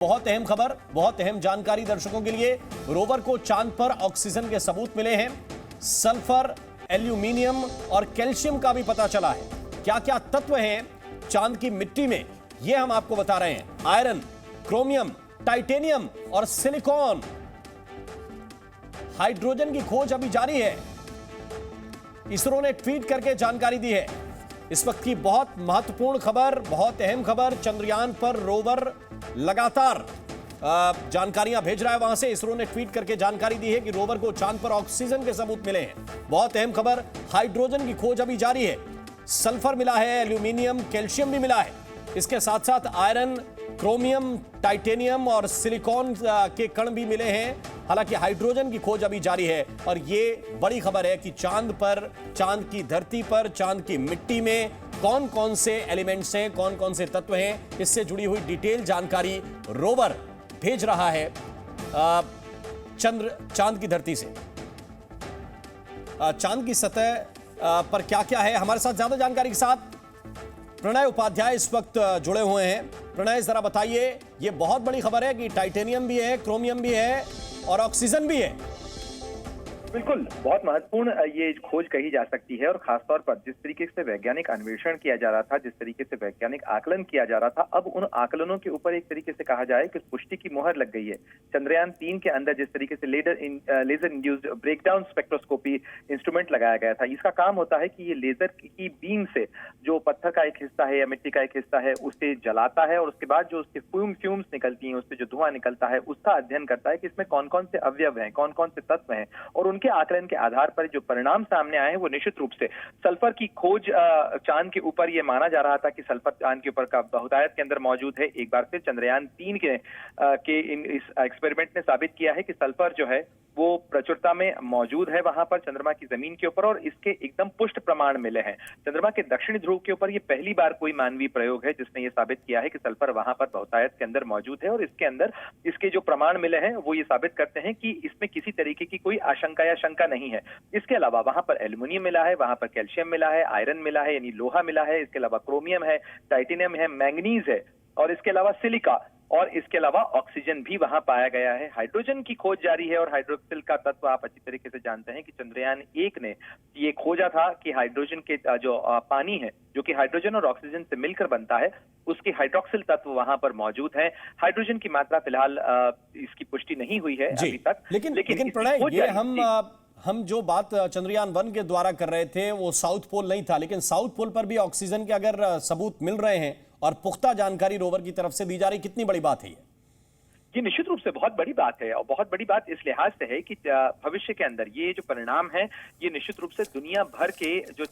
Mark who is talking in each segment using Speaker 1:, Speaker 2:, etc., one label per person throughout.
Speaker 1: बहुत अहम खबर, बहुत अहम जानकारी दर्शकों के लिए। रोवर को चांद पर ऑक्सीजन के सबूत मिले हैं। सल्फर, एल्यूमिनियम और कैल्शियम का भी पता चला है। क्या क्या तत्व हैं चांद की मिट्टी में, यह हम आपको बता रहे हैं। आयरन, क्रोमियम, टाइटेनियम और सिलिकॉन। हाइड्रोजन की खोज अभी जारी है। इसरो ने ट्वीट करके जानकारी दी है। इस वक्त की बहुत महत्वपूर्ण खबर, बहुत अहम खबर। चंद्रयान पर रोवर लगातार जानकारियां भेज रहा है। वहां से इसरो ने ट्वीट करके जानकारी दी है कि रोवर को चांद पर ऑक्सीजन के सबूत मिले हैं। बहुत अहम खबर। हाइड्रोजन की खोज अभी जारी है। सल्फर मिला है, एल्यूमिनियम, कैल्शियम भी मिला है। इसके साथ साथ आयरन, क्रोमियम, टाइटेनियम और सिलिकॉन के कण भी मिले हैं। हालांकि हाइड्रोजन की खोज अभी जारी है। और ये बड़ी खबर है कि चांद पर, चांद की धरती पर, चांद की मिट्टी में कौन कौन से एलिमेंट्स हैं, कौन कौन से तत्व हैं, इससे जुड़ी हुई डिटेल जानकारी रोवर भेज रहा है चांद की धरती से। चांद की सतह पर क्या क्या है, हमारे साथ ज्यादा जानकारी के साथ प्रणय उपाध्याय इस वक्त जुड़े हुए हैं। प्रणय, जरा बताइए, ये बहुत बड़ी खबर है कि टाइटेनियम भी है, क्रोमियम भी है और ऑक्सीजन भी है।
Speaker 2: बिल्कुल, बहुत महत्वपूर्ण ये खोज कही जा सकती है। और खासतौर पर जिस तरीके से वैज्ञानिक अन्वेषण किया जा रहा था, जिस तरीके से वैज्ञानिक आकलन किया जा रहा था, अब उन आकलनों के ऊपर एक तरीके से कहा जाए कि पुष्टि की मुहर लग गई है। चंद्रयान 3 के अंदर जिस तरीके से laser induced breakdown spectroscopy instrument लगाया गया था, इसका काम होता है कि ये लेजर की बीम से जो पत्थर का एक हिस्सा है या मिट्टी का एक हिस्सा है उसे जलाता है और उसके बाद जो उसके फ्यूम्स निकलती हैं, उससे जो धुआं निकलता है, उसका अध्ययन करता है कि इसमें कौन कौन से अवयव हैं, कौन कौन से तत्व हैं। और उनके आकलन के आधार पर जो परिणाम सामने आए हैं वो निश्चित रूप से सल्फर की खोज चांद के ऊपर ये माना जा रहा था कि सल्फर चांद के ऊपर का बहुतायत के अंदर मौजूद है। एक बार फिर चंद्रयान 3 के इस एक्सपेरिमेंट ने साबित किया है कि सल्फर जो है वो प्रचुरता में मौजूद है वहां पर चंद्रमा की जमीन के ऊपर, और इसके एकदम पुष्ट प्रमाण मिले हैं। चंद्रमा के दक्षिणी ध्रुव के ऊपर ये पहली बार कोई मानवीय प्रयोग है जिसने ये साबित किया है कि सल्फर वहां पर बहुतायत के अंदर मौजूद है। और इसके अंदर इसके जो प्रमाण मिले हैं वो ये साबित करते हैं कि इसमें किसी तरीके की कोई आशंका या शंका नहीं है। इसके अलावा वहां पर एल्यूमिनियम मिला है, वहां पर कैल्शियम मिला है, आयरन मिला है यानी लोहा मिला है, इसके अलावा क्रोमियम है, टाइटेनियम है, मैंगनीज है और इसके अलावा सिलिका और इसके अलावा ऑक्सीजन भी वहां पाया गया है। हाइड्रोजन की खोज जारी है और हाइड्रोक्सिल का तत्व आप अच्छी तरीके से जानते हैं कि चंद्रयान 1 ने ये खोजा था कि हाइड्रोजन के जो पानी है जो कि हाइड्रोजन और ऑक्सीजन से मिलकर बनता है, उसके हाइड्रोक्सिल तत्व वहां पर मौजूद हैं। हाइड्रोजन की मात्रा फिलहाल इसकी पुष्टि नहीं हुई है अभी तक।
Speaker 1: लेकिन प्रणय, ये हम जो बात चंद्रयान 1 के द्वारा कर रहे थे वो साउथ पोल नहीं था, लेकिन साउथ पोल पर भी ऑक्सीजन के अगर सबूत मिल रहे हैं और पुख्ता जानकारी रोवर की तरफ से दी जा रही, कितनी बड़ी बात है
Speaker 2: ये निश्चित रूप से बहुत बड़ी बात है। और बहुत बड़ी बात इस लिहाज से है कि भविष्य के अंदर ये जो परिणाम है ये निश्चित रूप से दुनिया भर के जो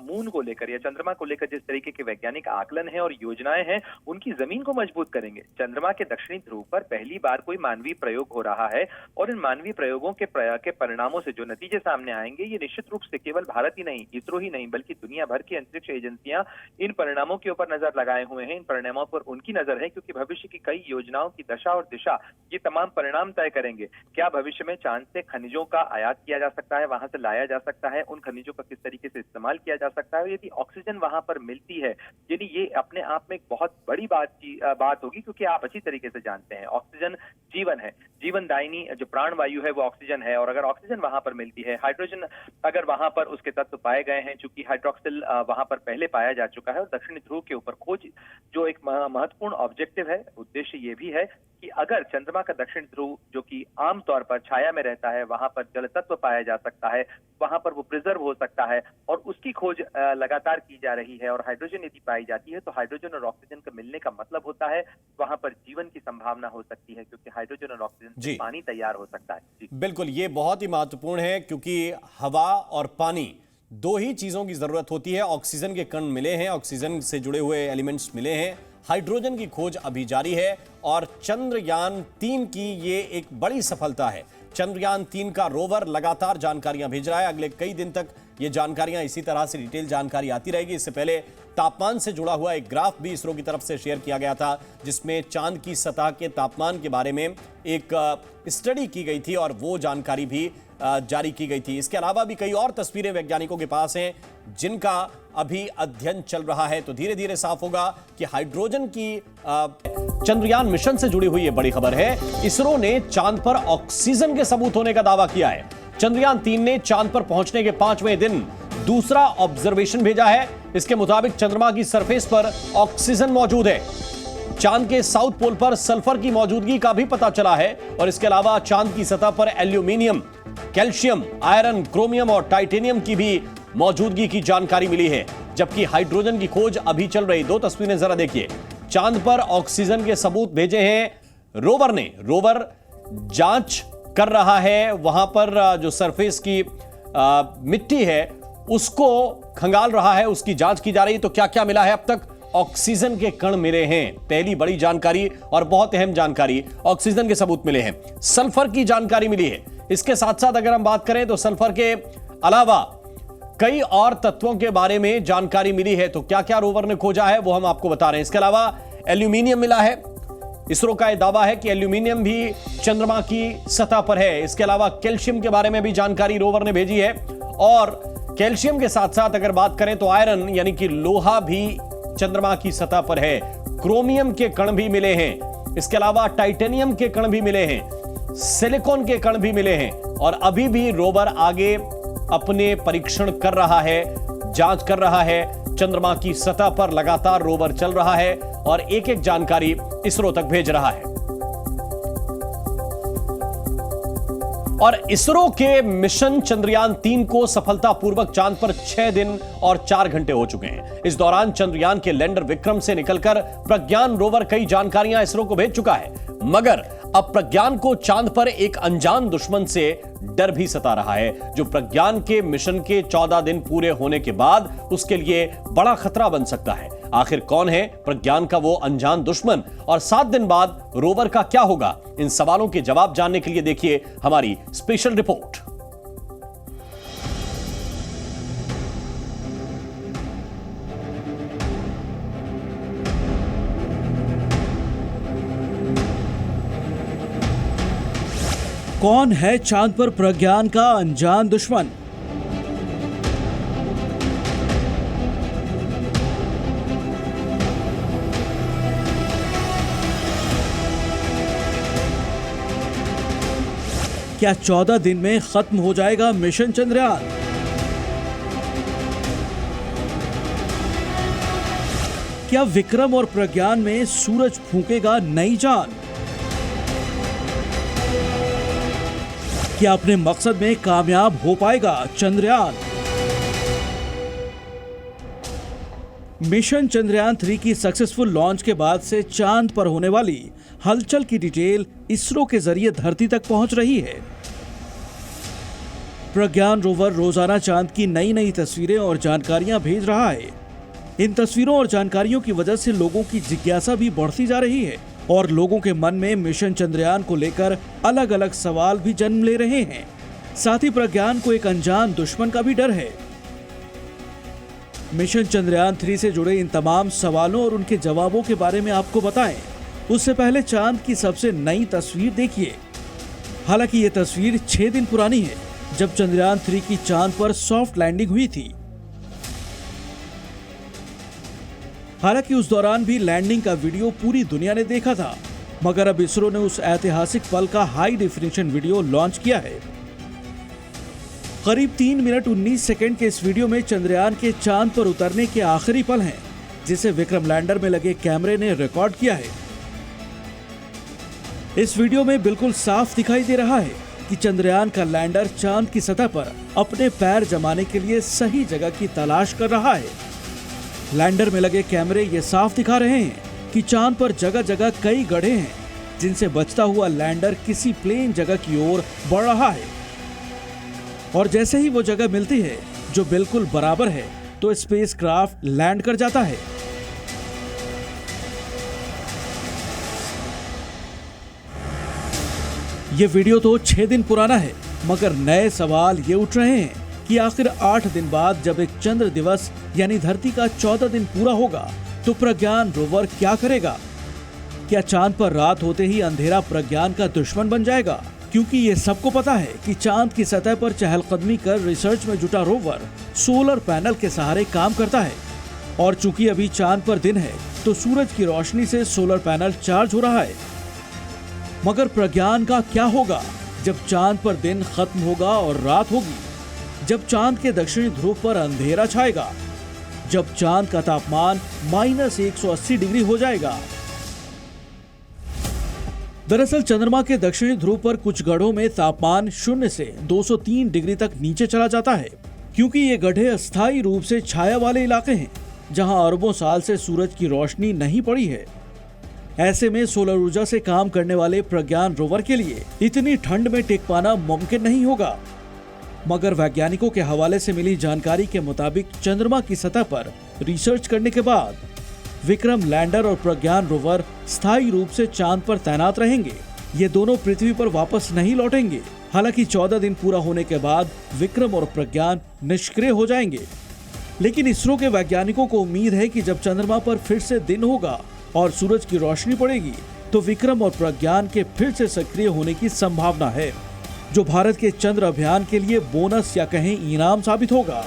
Speaker 2: मून को लेकर या चंद्रमा को लेकर जिस तरीके के वैज्ञानिक आकलन है और योजनाएं हैं उनकी जमीन को मजबूत करेंगे। चंद्रमा के दक्षिणी ध्रुव पर पहली बार कोई मानवीय प्रयोग हो रहा है और इन मानवीय प्रयोगों के परिणामों से जो नतीजे सामने आएंगे ये निश्चित रूप से केवल भारत ही नहीं, इसरो ही नहीं, बल्कि दुनिया भर की अंतरिक्ष एजेंसियां इन परिणामों के ऊपर नजर लगाए हुए हैं। इन परिणामों पर उनकी नजर है क्योंकि भविष्य की कई योजनाओं की दशा और ये तमाम परिणाम तय करेंगे। क्या भविष्य में चांद से खनिजों का आयात किया जा सकता है, वहां से लाया जा सकता है, उन खनिजों का किस तरीके से इस्तेमाल किया जा सकता है, यदि ऑक्सीजन वहां पर मिलती है, यानी ये अपने आप में एक बहुत बड़ी बात होगी। क्योंकि आप अच्छी तरीके से जानते हैं ऑक्सीजन जीवन है, जीवनदायिनी जो प्राण वायु है वो ऑक्सीजन है। और अगर ऑक्सीजन वहां पर मिलती है, हाइड्रोजन अगर वहां पर उसके तत्व पाए गए हैं, चूंकि हाइड्रोक्सिल वहां पर पहले पाया जा चुका है और दक्षिणी ध्रुव के ऊपर खोज जो एक महत्वपूर्ण ऑब्जेक्टिव है, उद्देश्य ये भी है कि अगर चंद्रमा का दक्षिण ध्रुव जो कि आमतौर पर छाया में रहता है, वहां पर जल तत्व पाया जा सकता है, वहां पर वो प्रिजर्व हो सकता है और उसकी खोज लगातार की जा रही है। और हाइड्रोजन यदि पाई जाती है तो हाइड्रोजन और ऑक्सीजन का मिलने का मतलब होता है वहां पर जीवन की संभावना हो सकती है, क्योंकि हाइड्रोजन और ऑक्सीजन से पानी तैयार हो सकता है।
Speaker 1: बिल्कुल, ये बहुत ही महत्वपूर्ण है क्योंकि हवा और पानी दो ही चीजों की जरूरत होती है। ऑक्सीजन के कण मिले हैं, ऑक्सीजन से जुड़े हुए एलिमेंट्स मिले हैं, हाइड्रोजन की खोज अभी जारी है और चंद्रयान 3 की ये एक बड़ी सफलता है। चंद्रयान 3 का रोवर लगातार जानकारियां भेज रहा है। अगले कई दिन तक ये जानकारियां इसी तरह से डिटेल जानकारी आती रहेगी। इससे पहले तापमान से जुड़ा हुआ एक ग्राफ भी इसरो की तरफ से शेयर किया गया था जिसमें चांद की सतह के तापमान के बारे में एक स्टडी की गई थी और वो जानकारी भी जारी की गई थी। इसके अलावा भी कई और तस्वीरें वैज्ञानिकों के पास हैं जिनका अभी अध्ययन चल रहा है। तो धीरे धीरे साफ होगा कि हाइड्रोजन की चंद्रयान मिशन से जुड़ी हुई ये बड़ी खबर है। इसरो ने चांद पर ऑक्सीजन के सबूत होने का दावा किया है। चंद्रयान 3 ने चांद पर पहुंचने के 5वें दिन दूसरा ऑब्जर्वेशन भेजा है। इसके मुताबिक चंद्रमा की सरफेस पर ऑक्सीजन मौजूद है। चांद के साउथ पोल पर सल्फर की मौजूदगी का भी पता चला है और इसके अलावा चांद की सतह पर एल्यूमिनियम, कैल्शियम, आयरन, क्रोमियम और टाइटेनियम की भी मौजूदगी की जानकारी मिली है। जबकि हाइड्रोजन की खोज अभी चल रही। दो तस्वीरें जरा देखिए। चांद पर ऑक्सीजन के सबूत भेजे हैं रोवर ने। रोवर जांच कर रहा है, वहां पर जो सरफेस की मिट्टी है उसको खंगाल रहा है, उसकी जांच की जा रही है। तो क्या क्या मिला है अब तक? ऑक्सीजन के कण मिले हैं, पहली बड़ी जानकारी और बहुत अहम जानकारी। ऑक्सीजन के सबूत मिले हैं, सल्फर की जानकारी मिली है। इसके साथ साथ अगर हम बात करें तो सल्फर के अलावा कई और तत्वों के बारे में जानकारी मिली है। तो क्या क्या रोवर ने खोजा है वो हम आपको बता रहे हैं। इसके अलावा एल्यूमिनियम मिला है। इसरो का यह दावा है कि एल्यूमिनियम भी चंद्रमा की सतह पर है। इसके अलावा कैल्शियम के बारे में भी जानकारी रोवर ने भेजी है और कैल्शियम के साथ साथ अगर बात करें तो आयरन यानी कि लोहा भी चंद्रमा की सतह पर है। क्रोमियम के कण भी मिले हैं। इसके अलावा टाइटेनियम के कण भी मिले हैं, सिलिकॉन के कण भी मिले हैं और अभी भी रोवर आगे अपने परीक्षण कर रहा है, जांच कर रहा है। चंद्रमा की सतह पर लगातार रोवर चल रहा है और एक एक जानकारी इसरो तक भेज रहा है। और इसरो के मिशन चंद्रयान 3 को सफलतापूर्वक चांद पर 6 दिन और 4 घंटे हो चुके हैं। इस दौरान चंद्रयान के लैंडर विक्रम से निकलकर प्रज्ञान रोवर कई जानकारियां इसरो को भेज चुका है। मगर अब प्रज्ञान को चांद पर एक अनजान दुश्मन से डर भी सता रहा है, जो प्रज्ञान के मिशन के 14 दिन पूरे होने के बाद उसके लिए बड़ा खतरा बन सकता है। आखिर कौन है प्रज्ञान का वो अनजान दुश्मन और 7 दिन बाद रोवर का क्या होगा? इन सवालों के जवाब जानने के लिए देखिए हमारी स्पेशल रिपोर्ट।
Speaker 3: कौन है चांद पर प्रज्ञान का अनजान दुश्मन? क्या 14 दिन में खत्म हो जाएगा मिशन चंद्रयान? क्या विक्रम और प्रज्ञान में सूरज फूंकेगा नई जान? क्या अपने मकसद में कामयाब हो पाएगा चंद्रयान? मिशन चंद्रयान 3 की सक्सेसफुल लॉन्च के बाद से चांद पर होने वाली हलचल की डिटेल इसरो के जरिए धरती तक पहुंच रही है। प्रज्ञान रोवर रोजाना चांद की नई नई तस्वीरें और जानकारियां भेज रहा है। इन तस्वीरों और जानकारियों की वजह से लोगों की जिज्ञासा भी बढ़ती जा रही है और लोगों के मन में मिशन चंद्रयान को लेकर अलग अलग सवाल भी जन्म ले रहे हैं। साथ ही प्रज्ञान को एक अनजान दुश्मन का भी डर है। मिशन चंद्रयान 3 से जुड़े इन तमाम सवालों और उनके जवाबों के बारे में आपको बताएं, उससे पहले चांद की सबसे नई तस्वीर देखिए। हालांकि ये तस्वीर 6 दिन पुरानी है, जब चंद्रयान 3 की चांद पर सॉफ्ट लैंडिंग हुई थी। हालांकि उस दौरान भी लैंडिंग का वीडियो पूरी दुनिया ने देखा था, मगर अब इसरो ने उस ऐतिहासिक पल का हाई डेफिनेशन वीडियो लॉन्च किया है। करीब 3 मिनट 19 सेकंड के इस वीडियो में चंद्रयान के चांद पर उतरने के आखिरी पल हैं, जिसे विक्रम लैंडर में लगे कैमरे ने रिकॉर्ड किया है। इस वीडियो में बिल्कुल साफ दिखाई दे रहा है कि चंद्रयान का लैंडर चांद की सतह पर अपने पैर जमाने के लिए सही जगह की तलाश कर रहा है। लैंडर में लगे कैमरे ये साफ दिखा रहे हैं कि चांद पर जगह जगह कई गड्ढे हैं, जिनसे बचता हुआ लैंडर किसी प्लेन जगह की ओर बढ़ रहा है। और जैसे ही वो जगह मिलती है जो बिल्कुल बराबर है, तो स्पेसक्राफ्ट लैंड कर जाता है। ये वीडियो तो 6 दिन पुराना है, मगर नए सवाल ये उठ रहे हैं कि आखिर 8 दिन बाद जब एक चंद्र दिवस यानी धरती का 14 दिन पूरा होगा, तो प्रज्ञान रोवर क्या करेगा? क्या चांद पर रात होते ही अंधेरा प्रज्ञान का दुश्मन बन जाएगा? क्योंकि ये सबको पता है कि चांद की सतह पर चहलकदमी कर रिसर्च में जुटा रोवर सोलर पैनल के सहारे काम करता है। और चूंकि अभी चांद पर दिन है तो सूरज की रोशनी से सोलर पैनल चार्ज हो रहा है। मगर प्रज्ञान का क्या होगा जब चांद पर दिन खत्म होगा और रात होगी, जब चांद के दक्षिणी ध्रुव पर अंधेरा छाएगा, जब चांद का तापमान -180 डिग्री हो जाएगा। दरअसल चंद्रमा के दक्षिणी ध्रुव पर कुछ गढ़ों में तापमान 0 से 203 डिग्री तक नीचे चला जाता है, क्योंकि ये गड्ढे अस्थायी रूप से छाया वाले इलाके हैं जहां अरबों साल से सूरज की रोशनी नहीं पड़ी है। ऐसे में सोलर ऊर्जा से काम करने वाले प्रज्ञान रोवर के लिए इतनी ठंड में टिक पाना मुमकिन नहीं होगा। मगर वैज्ञानिकों के हवाले से मिली जानकारी के मुताबिक चंद्रमा की सतह पर रिसर्च करने के बाद विक्रम लैंडर और प्रज्ञान रोवर स्थायी रूप से चांद पर तैनात रहेंगे। ये दोनों पृथ्वी पर वापस नहीं लौटेंगे। हालांकि 14 दिन पूरा होने के बाद विक्रम और प्रज्ञान निष्क्रिय हो जाएंगे। लेकिन इसरो के वैज्ञानिकों को उम्मीद है कि जब चंद्रमा पर फिर से दिन होगा और सूरज की रोशनी पड़ेगी तो विक्रम और प्रज्ञान के फिर से सक्रिय होने की संभावना है, जो भारत के चंद्र अभियान के लिए बोनस या कहें इनाम साबित होगा।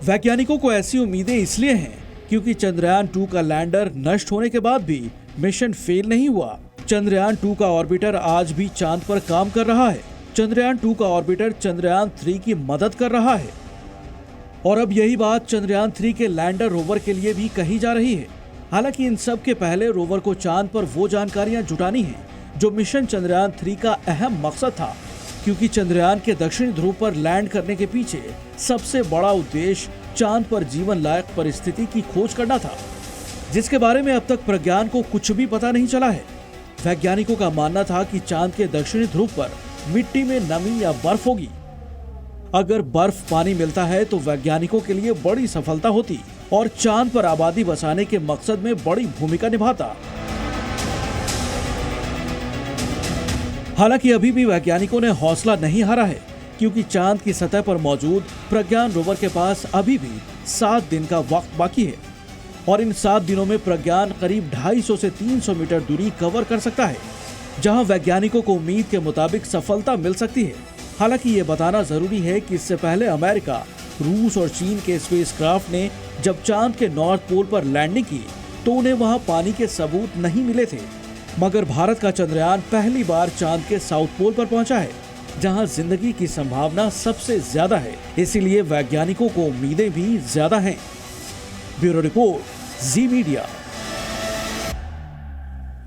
Speaker 3: वैज्ञानिकों को ऐसी उम्मीदें इसलिए हैं क्योंकि चंद्रयान 2 का लैंडर नष्ट होने के बाद भी मिशन फेल नहीं हुआ। चंद्रयान 2 का ऑर्बिटर आज भी चांद पर काम कर रहा है। चंद्रयान 2 का ऑर्बिटर चंद्रयान 3 की मदद कर रहा है। और अब यही बात चंद्रयान 3 के लैंडर रोवर के लिए भी कही जा रही है। हालांकि इन सब के पहले रोवर को चांद पर वो जानकारियां जुटानी है जो मिशन चंद्रयान 3 का अहम मकसद था, क्योंकि चंद्रयान के दक्षिणी ध्रुव पर लैंड करने के पीछे सबसे बड़ा उद्देश्य चांद पर जीवन लायक परिस्थिति की खोज करना था, जिसके बारे में अब तक प्रज्ञान को कुछ भी पता नहीं चला है। वैज्ञानिकों का मानना था कि चांद के दक्षिणी ध्रुव पर मिट्टी में नमी या बर्फ होगी। अगर बर्फ पानी मिलता है तो वैज्ञानिकों के लिए बड़ी सफलता होती और चांद पर आबादी बसाने के मकसद में बड़ी भूमिका निभाता। हालांकि अभी भी वैज्ञानिकों ने हौसला नहीं हारा है, क्योंकि चांद की सतह पर मौजूद प्रज्ञान रोवर के पास अभी भी 7 दिन का वक्त बाकी है और इन 7 दिनों में प्रज्ञान करीब 250 से 300 मीटर दूरी कवर कर सकता है, जहां वैज्ञानिकों को उम्मीद के मुताबिक सफलता मिल सकती है। हालांकि ये बताना जरूरी है कि इससे पहले अमेरिका, रूस और चीन के स्पेसक्राफ्ट ने जब चांद के नॉर्थ पोल पर लैंडिंग की तो उन्हें वहां पानी के सबूत नहीं मिले थे। मगर भारत का चंद्रयान पहली बार चांद के साउथ पोल पर पहुंचा है, जहां जिंदगी की संभावना सबसे ज्यादा है। इसीलिए वैज्ञानिकों को उम्मीदें भी ज्यादा हैं। ब्यूरो रिपोर्ट, जी मीडिया।